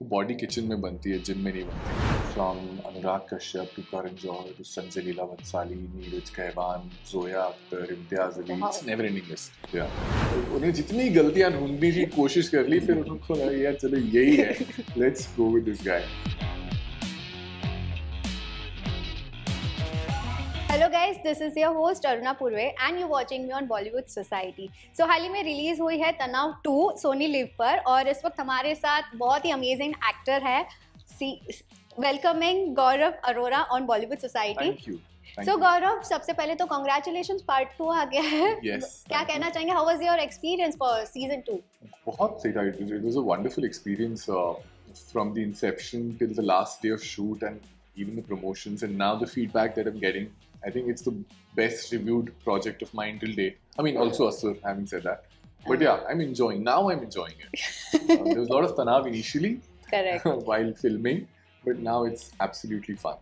Body kitchen में बनती है, जिम में नहीं बनती। From Anurag Kashyap to Karan Johar to Sanjay Leela Bhansali, Neeraj Ghaywan, Zoya Akhtar, Imtiaz Ali, it's never ending list. उन्हें जितनी गलतियां ढूंढने की कोशिश कर ली, फिर उनको लगा यार चलो यही है, let's go with this guy. Hello guys, this is your host Aruna Purve and you watching me on Bollywood Society. So हाल ही में रिलीज हुई है तनाव 2 सोनी लिव पर, और इस वक्त हमारे साथ बहुत ही अमेजिंग एक्टर है। Welcoming Gaurav Arora on Bollywood Society. Thank you. So Gaurav, सबसे पहले तो कॉन्ग्रेचुलेशंस, पार्ट 2 आ गया है। Yes, क्या कहना चाहेंगे, how was your experience for season 2? बहुत सही था। It was a wonderful experience from the inception till the last day of shoot and even the promotions, and now the feedback that I'm getting, I think it's the best reviewed project of mine till date. I mean, also Asur, having said that. But yeah, I'm enjoying. Now I'm enjoying it. There was a lot of tanav initially. Correct. while filming, but now it's absolutely fun.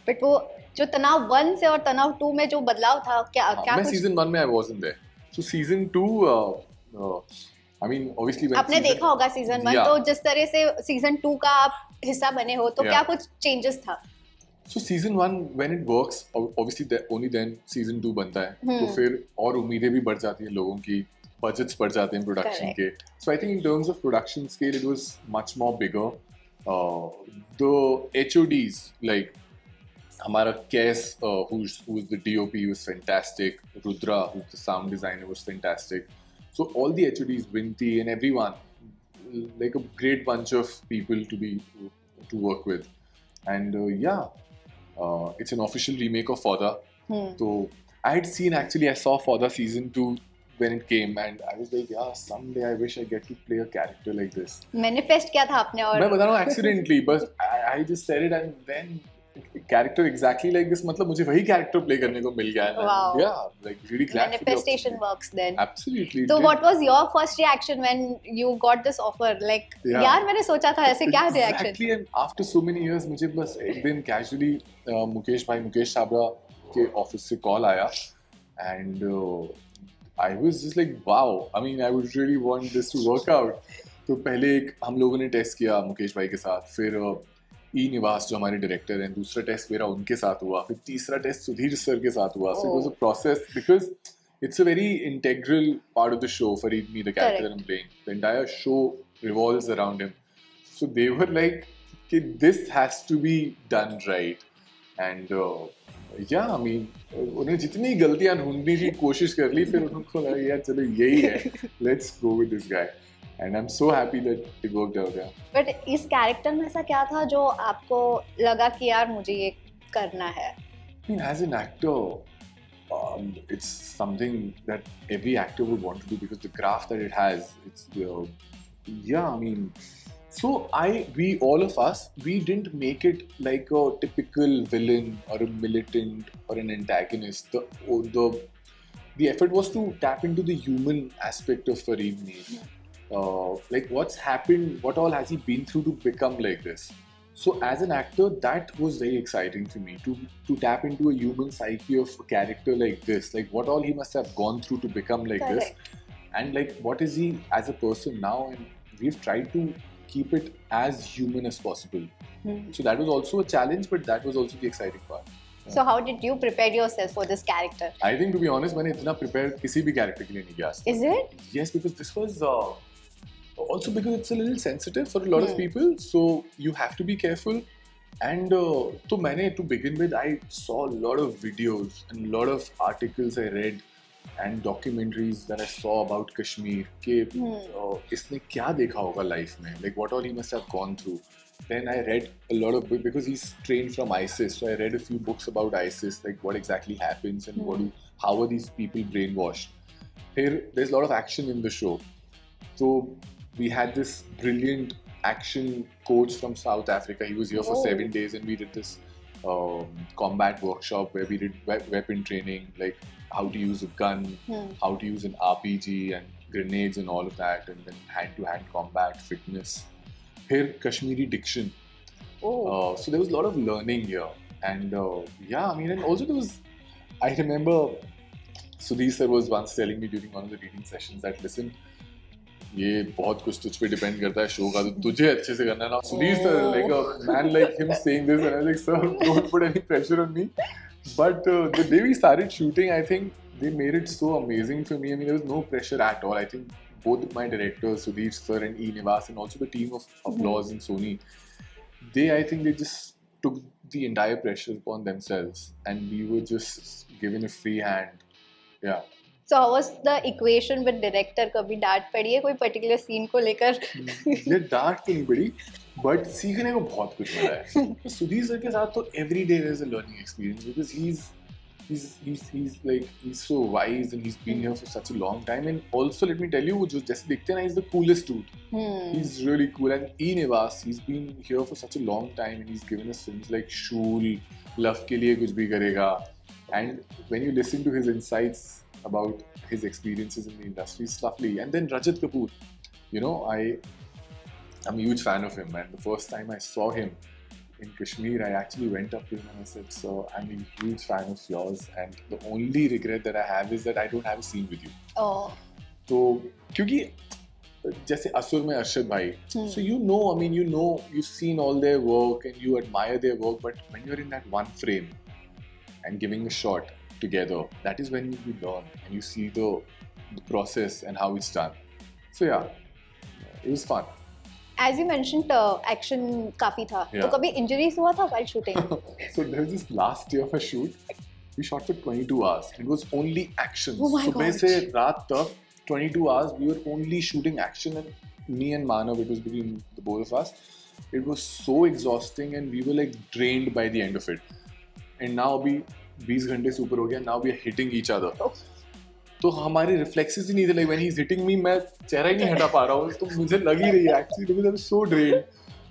But वो जो तनाव 1 से और तनाव 2 में जो बदलाव था, क्या क्या मैं कुछ season 1 में I wasn't there. So season 2, I mean, obviously when आपने देखा होगा सीजन 1, Yeah. तो जिस तरह से सीजन 2 का आप हिस्सा बने हो, तो Yeah. क्या कुछ चेंजेस था? So season 1 when it works, obviously only then season 2 बनता है, तो फिर और उम्मीदें भी बढ़ जाती हैं लोगों की, budgets बढ़ जाते हैं प्रोडक्शन के. So I think in terms of production scale it was much more bigger. The HODs, like हमारा Kes, who's the DOP, was fantastic. Rudra, who's the sound designer, was fantastic. So all the HODs, Vinti and everyone, like a great bunch of people to work with. And it's an official remake of Fauda. So I saw Fauda season 2 when it came, and I was like, yeah, someday I wish I get to play a character like this. Manifest किया था आपने? और मैं बता रहा हूँ accidentally, but I just said it, and then character exactly like this, मतलब मुझे वही character play करने को मिल गया है. Wow. Yeah, like really glad. manifestation works then. Absolutely. So what was your first reaction when you got this offer? Like, Yeah. यार मैंने सोचा था ऐसे, क्या reaction? Exactly, and after so many years मुझे बस एक दिन casually मुकेश छाबड़ा के ऑफिस से कॉल आया, and I was just like, wow, I mean, I would really want this to work out. तो पहले एक हम लोगों ने टेस्ट किया मुकेश भाई के साथ, फिर ई निवास जो हमारे डायरेक्टर हैं, दूसरा टेस्ट मेरा उनके साथ हुआ, फिर तीसरा टेस्ट सुधीर सर के साथ हुआ. So it was a process because it's a very integral part of the show. Farid Me, the character that I'm playing, the entire show revolves around him. So they were like, okay, this has to be done right. And yeah, I mean, उन्हें जितनी गलतियां ढूंढने की कोशिश कर ली, फिर उनको लगा यार चलो यही है, let's go with this guy. And I'm so happy that it worked out. Yeah. But इस कैरेक्टर में ऐसा क्या था जो आपको लगा कि यार मुझे ये करना है? I mean, as an actor, it's something that every actor would want to do because the craft that it has, it's yeah, I mean, so all of us, we didn't make it like a typical villain or a militant or an antagonist. The effort was to tap into the human aspect of Fareed Me. Like what's happened, what all has he been through to become like this. So as an actor, that was very exciting for me to tap into a human psyche of a character like this, like what all he must have gone through to become like Correct. this, and like what is he as a person now, and we've tried to keep it as human as possible. So that was also a challenge, but that was also the exciting part. So how did you prepare yourself for this character? I think, to be honest, मैंने इतना prepare किसी भी character के लिए नहीं किया. Is it? Yes, because this was also because it's a little sensitive for a lot of people, so you have to be careful. And तो मैंने, to begin with, I saw a lot of videos and a lot of articles I read and documentaries that I saw about Kashmir कि इसने क्या देखा होगा life में, like what all he must have gone through. Then I read a lot of, because he's trained from ISIS, so I read a few books about ISIS, like what exactly happens and how are these people brainwashed. Here, there's a lot of action in the show. So we had this brilliant action coach from South Africa. He was here for 7 days, and we did this combat workshop where we did weapon training, like how to use a gun, how to use an RPG and grenades and all of that, and then hand-to-hand combat, fitness. Here, Kashmiri diction. So there was a lot of learning here, and yeah, I mean, and also there was, I remember Sudhir sir was once telling me during one of the reading sessions that, listen, ये बहुत कुछ तुझ पे depend करता है show का, तो तुझे अच्छे से करना है ना. Sudhir sir, like a man like him saying this, and I was like, sir, don't put any pressure on me. But the day we started shooting, I think they made it so amazing for me. I mean, there was no pressure at all. I think both my directors, Sudhir sir and E. Nivas, and also the team of Applause and Sony, I think they just took the entire pressure upon themselves, and we were just given a free hand. Yeah. So how was the equation with director? कभी डांट पड़ी है कोई particular scene को लेकर? ये डांट तो नहीं पड़ी, but सीखने को बहुत कुछ मिला है. सुधीर सर के साथ तो every day there is a learning experience, because he's so wise and he's been here for such a long time. And also let me tell you, वो जो जैसे दिखते हैं ना, he's the coolest dude. He's really cool. And E. Nivas, he's been here for such a long time, and he's given us films like Shool, Love के लिए कुछ भी करेगा. And when you listen to his insights about his experiences in the industry, it's lovely. And then Rajat Kapoor, you know, I'm a huge fan of him, and the first time I saw him in Kashmir, I actually went up to him and I said, "So I'm a huge fan of yours, and the only regret that I have is that I don't have a scene with you." Oh. तो क्योंकि जैसे असुर में अरशद भाई, so you know, I mean, you know, you've seen all their work and you admire their work, but when you're in that one frame and giving a shot together, that is when you learn and you see the process and how it's done. So yeah, it was fun. As you mentioned, action काफी था. तो कभी injuries हुआ था while shooting? So there was this last day of a shoot. We shot for 22 hours. It was only action. Oh my सुबह God. से रात तक 22 hours. We were only shooting action, and me and Manav, it was between the both of us. It was so exhausting, and we were like drained by the end of it. And now अभी 20 घंटे से ऊपर हो गया. Now we are hitting each other. तो हमारे reflexes ही नहीं थे. Like when he is hitting me, मैं चेहरा ही नहीं हटा पा रहा हूँ. तो मुझे लग ही रही है actually, because I was so drained.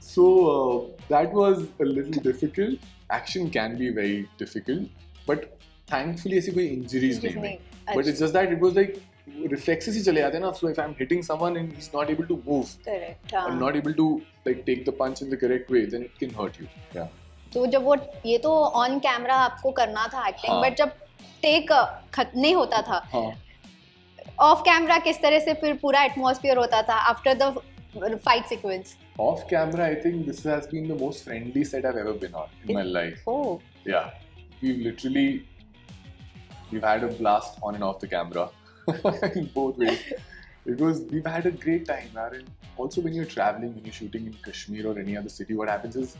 So that was a little difficult. Action can be very difficult, but thankfully ऐसी कोई इंजरीज नहीं हुई. But it's just that it was like reflexes ही चले जाते हैं ना. So if I am hitting someone and he is not able to move, Correct. और not able to like take the punch in the correct way, then it can hurt you. या तो जब वो ये तो ऑन कैमरा आपको करना था एक्टिंग, बट जब टेक नहीं होता था, ऑफ कैमरा किस तरह से फिर पूरा एटमॉस्फेयर होता था after the fight sequence? Off camera, I think this has been the most friendly set I've ever been on in my life. Oh. Yeah. We've had a blast on and off the camera in both ways. Because we've had a great time, man. And also when you're traveling, when you're shooting in Kashmir or any other city, what happens is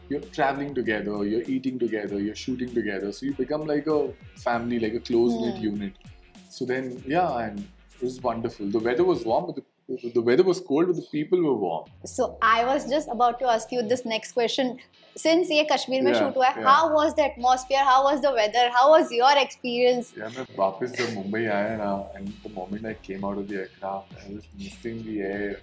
you're traveling together, you're eating together, you're shooting together. So you become like a family, like a close-knit unit. So then, yeah, and it was wonderful. The weather was warm, but the weather was cold, but the people were warm. So I was just about to ask you this next question. Since ये कश्मीर में shoot हुआ है, how was the atmosphere? How was the weather? How was your experience? Yeah, मैं वापस जब मुंबई आया ना, and the moment I came out of the aircraft, I was missing the air.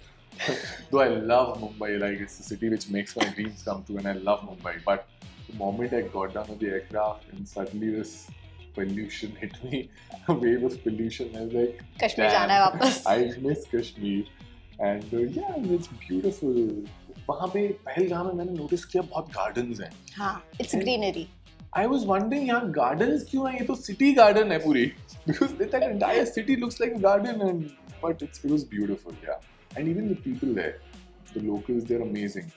Though I love Mumbai, like it's the city which makes my dreams come true, and I love Mumbai. But the moment I got down of the aircraft, and suddenly this pollution hit me, a wave of pollution, I was like, Kashmir जाना है वापस. I miss Kashmir, and yeah, it's beautiful. वहाँ पे पहलगाम में मैंने notice किया बहुत gardens हैं. हाँ, it's greenery. I was wondering, यहाँ gardens क्यों हैं? ये तो city garden है पूरी. Because that entire city looks like a garden, but it was beautiful, yeah. And even the people there, the locals, they're amazing.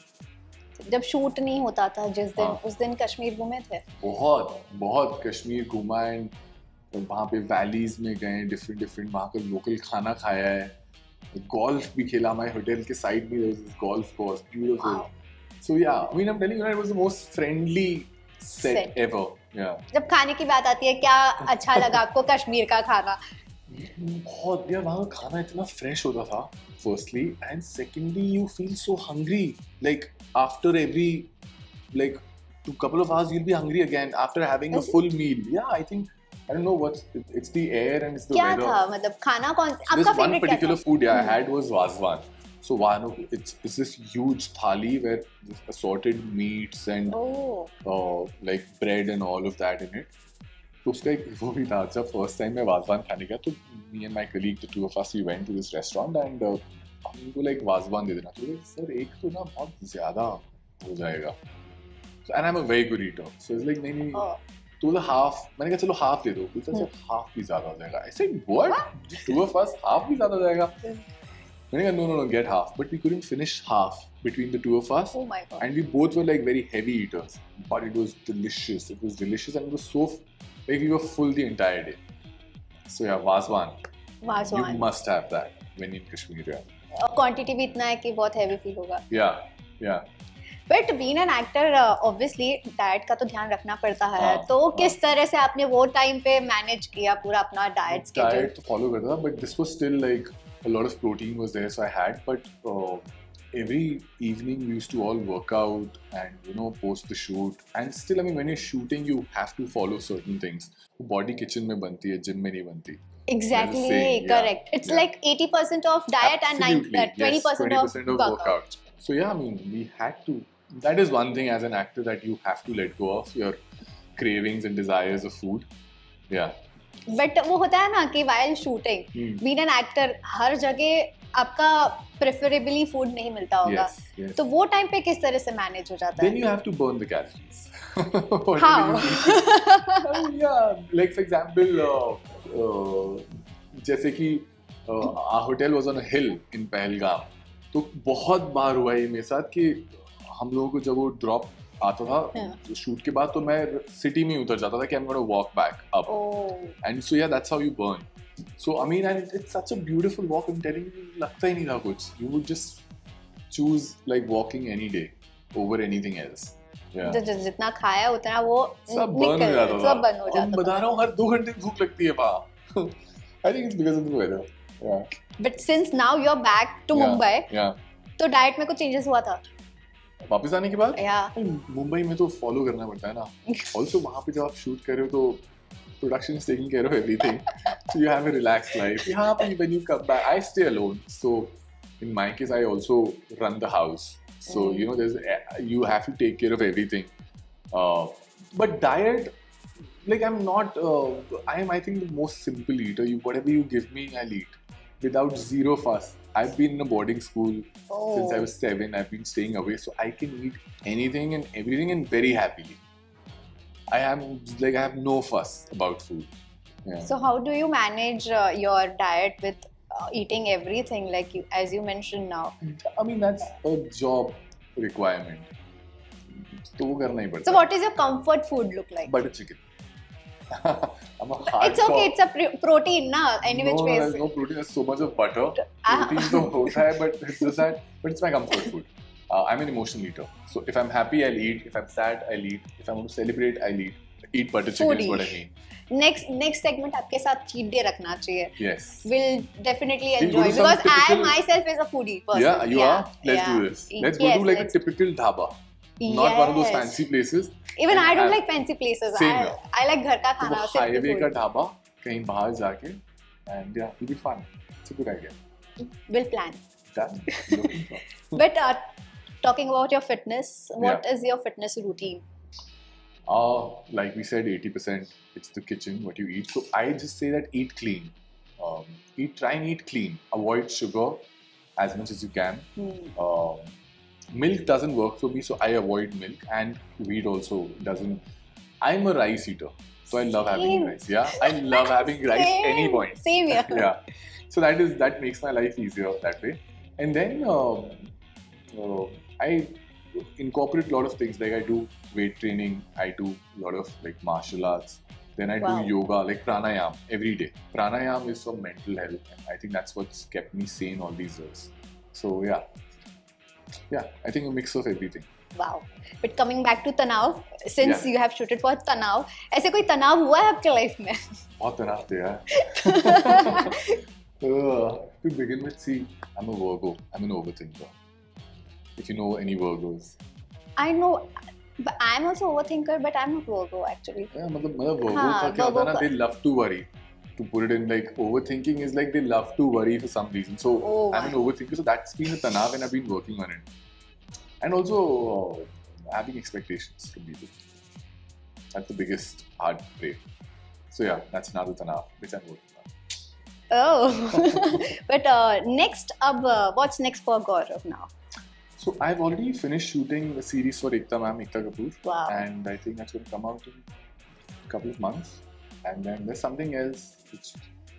जब शूट नहीं होता था जिस दिन, उस दिन कश्मीर घूमे थे? बहुत कश्मीर घूमा, एंड वहाँ पे वैलीज में गए, डिफरेंट वहाँ का लोकल खाना खाया है, गोल्फ भी खेला. हमारे होटल के साइड में golf course, beautiful. So yeah, I mean I am telling you, it was the most friendly set ever. Yeah जब खाने की बात आती है, क्या अच्छा लगा आपको कश्मीर का खाना? बहुत यार, वहाँ का खाना इतना फ्रेश होता था, firstly, and secondly, you feel so hungry. Like after every couple of hours, you'll be hungry again after having a full meal. Yeah, I think I don't know it's the air and it's the weather. क्या था मतलब खाना कौन? आपका This favorite one particular क्या था? food I had was Vazwan. So it's this huge thali where there's assorted meats and like bread and all of that in it. तो उसका एक वो भी था. जब फर्स्ट टाइम मैं वाजवान खाने गया, तो me and my colleague, the two of us, we went to this restaurant and हमको like वाजवान दे देना. तो सर एक तो ना बहुत ज़्यादा हो जाएगा. And I'm a very good eater. So it's like नहीं तो हाफ, मैंने कहा चलो हाफ दे दो. बोलता सर हाफ भी ज़्यादा हो जाएगा. I said what? Two of us, half भी ज़्यादा हो जाएगा. No, get half. But we couldn't finish half between the two of us. Oh my god. And we both were like very heavy eaters. But it was delicious. It was delicious and it was so, like we were full the entire day. So yeah, Vazwan. Vazwan. You must have that when in Kashmir. Yeah. Quantity भी इतना है कि बहुत heavy feel होगा. Yeah. But being an actor, obviously diet का तो ध्यान रखना पड़ता है. तो किस तरह से आपने वो time पे manage किया पूरा अपना diet schedule? Diet तो follow करता था, but this was still like a lot of protein was there, so I had. But every evening we used to all work out and post the shoot. And still, I mean, when you're shooting, you have to follow certain things. Body kitchen में बनती है, gym में नहीं बनती. Exactly, correct. It's like 80% of diet Absolutely. and 20% of workout. So yeah, I mean, we had to. That is one thing as an actor that you have to let go of your cravings and desires of food. Yeah. But वो होता है ना कि while shooting, being an actor, हर जगह आपका preferably food नहीं मिलता होगा. Yes. तो वो time पे किस तरह से manage हो जाता है? Then you have to burn the calories. How? Yeah, like for example, जैसे कि our hotel was on a hill in Pahalgam. तो बहुत बार हुआ है मेरे साथ कि हम लोगों को जब वो ड्रॉप आता था शूट के बाद तो मैं सिटी में उतर जाता था कि I'm going to walk back up. And so yeah, that's how you burn. So I mean, and it's such a beautiful walk. I'm telling you, लगता ही नहीं था कुछ. You would just choose like walking any day over anything else. Yeah. जितना खाया उतना वो सब burn हो जाता था. सब बर्न हो जाता था. बता रहा हूँ हर 2 घंटे भूख लगती है वहाँ. I think it's because of the weather. Yeah. But since now you're back to Mumbai, तो डाइट में कुछ चेंजेस हुआ था? वापस आने के बाद? Yeah. मुंबई में तो फॉलो करना पड़ता है ना. Also वहाँ पे जब आप शूट कर रहे हो तो production is taking care of everything. So you have a relaxed life. यहाँ पे when you come back, I stay alone. So in my case, I also run the house. So you have to take care of everything. But diet, like I'm not. I think the most simple eater. Whatever you give me, I'll eat without zero fuss. I've been in a boarding school since I was 7. I've been staying away, so I can eat anything and everything and very happily. I have no fuss about food. Yeah. So how do you manage your diet with eating everything as you mentioned now? I mean that's a job requirement. तो वो करना ही पड़ता. So what is your comfort food look like? Butter chicken. I'm a hardcore. It's okay. It's a protein, na. Any which ways. There's no protein. There's so much of butter. Protein तो होता है, but it's just that. But it's my comfort food. I'm an emotional eater. So if I'm happy, I'll eat. If I'm sad, I'll eat. If I want to celebrate, I'll eat. Eat butter chicken is what I mean. Next segment आपके साथ cheat day रखना चाहिए. Yes. We'll definitely enjoy because I myself is a foodie person. Yeah, you are. Let's do this. Let's go to like a typical dhaba. Not one of those fancy places. Even I don't like fancy places. I like घर का खाना. Highway का ढाबा कहीं बाहर जाके and yeah, it'll be fun. It's a good idea. We'll plan. Done. But talking about your fitness, what is your fitness routine? Like we said, 80% it's the kitchen, what you eat. So I just say that eat clean. Try and eat clean. Avoid sugar as much as you can. Milk doesn't work for me, so I avoid milk, and wheat also doesn't. I'm a rice eater, so I love having rice. Yeah, I love having rice any point. Same here. Yeah, so that makes my life easier that way. And then I incorporate a lot of things, like I do weight training, I do a lot of like martial arts. Then I do yoga, like pranayam every day. Pranayam is for mental health, and I think that's what's kept me sane all these years. So yeah, I think a mix of everything. Wow. But coming back to तनाव, since you have shooted for तनाव, ऐसे कोई तनाव हुआ है आपके life में? बहुत तनाव थे यार. To begin with, see, I'm a Virgo. I'm an overthinker. If you know any Virgos. I know, but I'm also overthinker, but I'm not Virgo actually. Yeah, मतलब Virgo का क्या होता है ना? They love to worry. To put it in, like overthinking is like they love to worry for some reason. So I'm an overthinker, so that's been a tanav and I've been working on it. And also having expectations from people. That's the biggest heartbreak. So yeah, that's another tanav which I'm working on. Oh, but next up, what's next for Gaurav now? So I've already finished shooting a series for Ekta Kapoor. Wow. And I think that's going to come out in a couple of months. And then there's something else which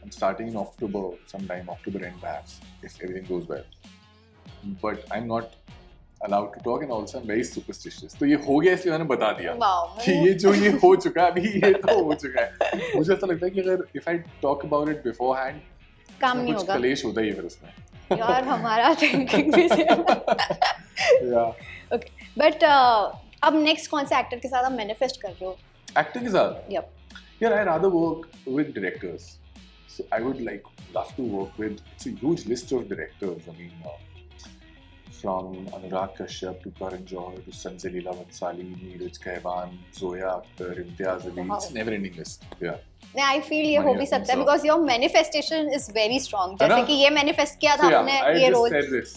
I'm starting in October, sometime October end perhaps, if everything goes well. But I'm not allowed to talk and also I'm very superstitious. तो ये हो गया इसलिए मैंने बता दिया कि ये जो ये हो चुका है अभी ये तो हो चुका है. मुझे ऐसा लगता है कि अगर if I talk about it beforehand, काम नहीं होगा. कलेश होता ही है फिर उसमें. यार हमारा थिंकिंग भी सेम. Yeah. Okay. But अब नेक्स्ट कौन से एक्टर के साथ आप मैनिफेस्ट कर रहे हो? एक्टर के साथ? Yep. Yeah, I rather work with directors. So I would love to work with. It's a huge list of directors. I mean, from Anurag Kashyap to Karan Johar to Sanjay Leela Bhansali, Neeraj Kaiwan, Zoya Akhtar, Imtiaz Ali. Wow. It's a never-ending list. Yeah. I feel ये हो भी सकता है because your manifestation is very strong. जैसे कि ये manifest किया था आपने ये role. I just said this.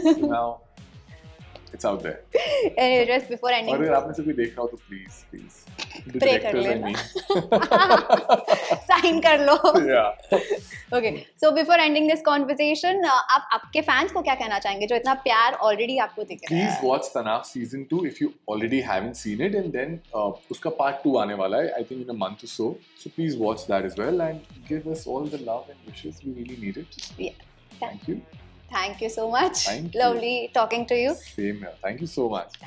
So now it's out there. Just before ending. और अगर आपने से कोई देख रहा हो तो please. Pray कर लेना. Sign कर लो. Yeah. Okay. So before ending this conversation, आप आपके fans को क्या कहना चाहेंगे जो इतना प्यार already आपको दिख रहा है? Please watch Tanaav season 2 if you already haven't seen it, and then उसका part 2 आने वाला है I think in a month or so. So please watch that as well and give us all the love and wishes. We really need it. Yeah. Thank you. Thank you so much. Thank you. Lovely talking to you. Same here. Thank you so much.